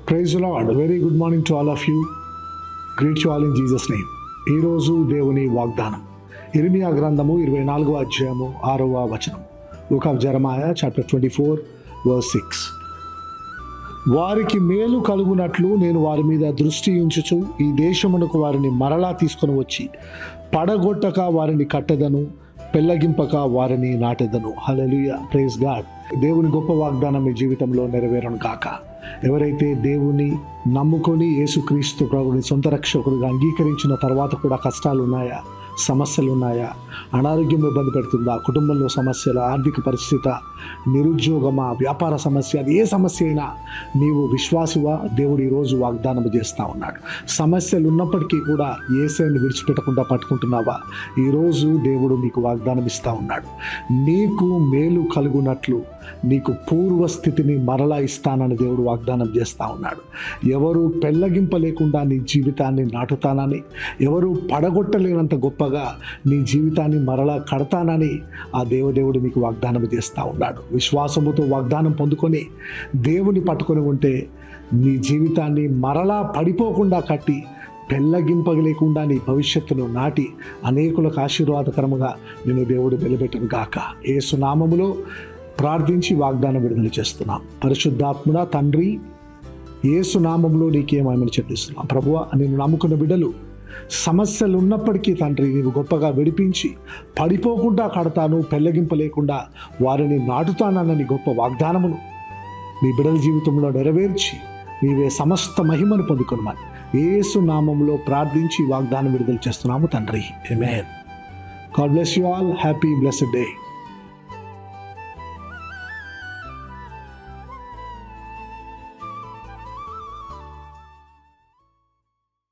Praise the lord. Very good morning to all of you. Greet you all in Jesus name. ఈరోజు దేవుని వాగ్దానం ఇర్మియా గ్రంథము 24వ అధ్యాయము 6వ వచనం. Book of Jeremiah chapter 24 verse 6. వారికి మేలు కలుగునట్లు నేను వారి మీద దృష్టి ఉంచుచు ఈ దేశమునకు వారిని మరలా తీసుకొని వచ్చి పడగొట్టక వారిని కట్టెదను, పెళ్ళగింపక వారిని నాటెదను. హల్లెలూయా, ప్రైజ్ గాడ్. దేవుని గొప్ప వాగ్దానం మీ జీవితంలో నెరవేరును గాక. ఎవరైతే దేవుని నమ్ముకొని యేసుక్రీస్తు ప్రభుని సొంత రక్షకుడిగా అంగీకరించిన తర్వాత కూడా కష్టాలు ఉన్నాయా, సమస్యలు ఉన్నాయా, అనారోగ్యం ఇబ్బంది పెడుతుందా, కుటుంబంలో సమస్యలు, ఆర్థిక పరిస్థితి, నిరుద్యోగమా, వ్యాపార సమస్య, అది ఏ సమస్య అయినా నీవు విశ్వాసివా, దేవుడు ఈరోజు వాగ్దానం చేస్తూ ఉన్నాడు. సమస్యలు ఉన్నప్పటికీ కూడా యేసుని విడిచిపెట్టకుండా పట్టుకుంటున్నావా, ఈరోజు దేవుడు నీకు వాగ్దానం ఇస్తూ ఉన్నాడు. నీకు మేలు కలుగునట్లు నీకు పూర్వస్థితిని మరలా ఇస్తానని దేవుడు వాగ్దానం చేస్తూ ఉన్నాడు. ఎవరు పెళ్ళగింపలేకుండా నీ జీవితాన్ని నాటుతానని, ఎవరు పడగొట్టలేనంత గొప్పగా నీ జీవితాన్ని మరలా కడతానని ఆ దేవదేవుడు నీకు వాగ్దానం చేస్తూ ఉన్నాడు. విశ్వాసముతో వాగ్దానం పొందుకొని దేవుని పట్టుకొని ఉంటే నీ జీవితాన్ని మరలా పడిపోకుండా కట్టి పెళ్ళగింపలేకుండా నీ భవిష్యత్తును నాటి అనేకులకు ఆశీర్వాదకరముగా నేను దేవుడు నిలబెట్టును గాక. యేసు నామములో ప్రార్థించి వాగ్దానం విడుదల చేస్తున్నాం. పరిశుద్ధాత్ముడా తండ్రి, యేసు నామంలో నీకేమని చెల్లిస్తున్నాం. ప్రభువా, నేను నమ్ముకున్న బిడ్డలు సమస్యలు ఉన్నప్పటికీ తండ్రి నీవు గొప్పగా విడిపించి పడిపోకుండా కడతాను, పెళ్ళగింపలేకుండా వారిని నాటుతానని గొప్ప వాగ్దానమును నీ బిడ్డల జీవితంలో నెరవేర్చి నీవే సమస్త మహిమను పొందుకొనమని యేసు నామంలో ప్రార్థించి వాగ్దానం విడుదల చేస్తున్నాము తండ్రి. ఆమేన్. God bless you all. Happy blessed day.